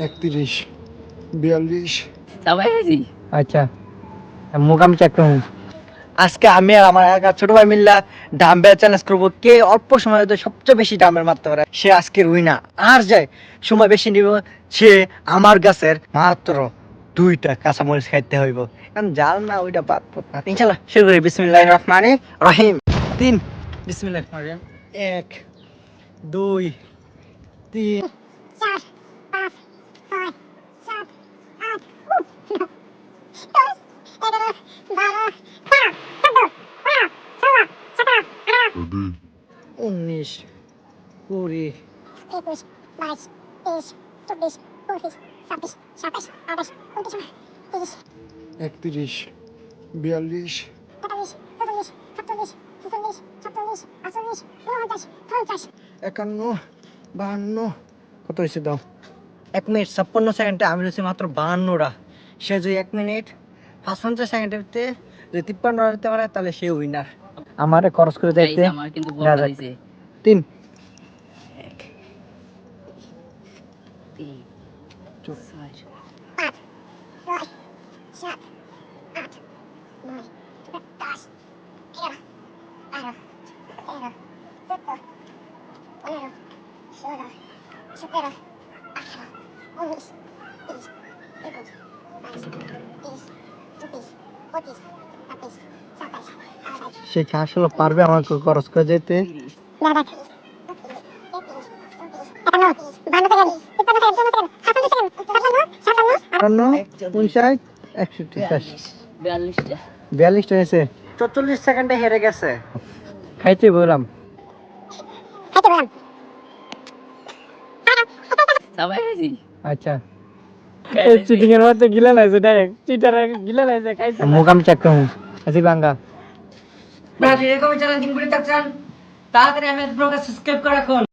31 42 সবাই গেছি। আচ্ছা মুখ আমি চেক করবো। আজকে আমি আর আমার একা ছোট ভাই মিল্লা ডাম্বেল চ্যালেঞ্জ করবো, কে অল্প সময়ের মধ্যে সবচেয়ে বেশি ডাম্বেল মারতে পারে সে আজকের উইনার। আর যায় সময় বেশি নিব সে আমার গাছের মাত্র 2টা কাঁচামরিচ খাইতে হইব, কারণ জাল না ওইটা বাদ পড়া। ইনশাল্লাহ শুরু করি। বিসমিল্লাহির রহমানির রহিম। 3 বিসমিল্লাহির রহমানির রহিম। 1 2 3 19 20 31 42 51 52 কত হয়েছে দাও? 1 মিনিট 56 সেকেন্ডে আমি রয়েছি মাত্র 52টা। সে যদি 1 মিনিট 55 সেকেন্ডের যদি 53টা হতে পারে তাহলে সে উইনার। আমারে খরচ করে দেখতে আমার কিন্তু বড় দেখা যাক। হইছে। 3 1 3 সে কি আসলে পারবে আমাকে খরচ করে যেতে? 59 61 42টা 42 হয়েছে। 44 সেকেন্ডে হেরে গেছে। খাইতে বললাম। সবাই গেছি। আচ্ছা চিটিং এর মধ্যে গিলা লাইছে ডাইরেক্ট চিটার গিলা লাইছে খাইছে। মুখ আমি চেক করবো। আজি বাঙ্গা আপনারা এরকম চ্যালেঞ্জিং ভিডিও দেখতে চান তাড়াতাড়ি আমাদের ব্লগে সাবস্ক্রাইব করে রাখুন।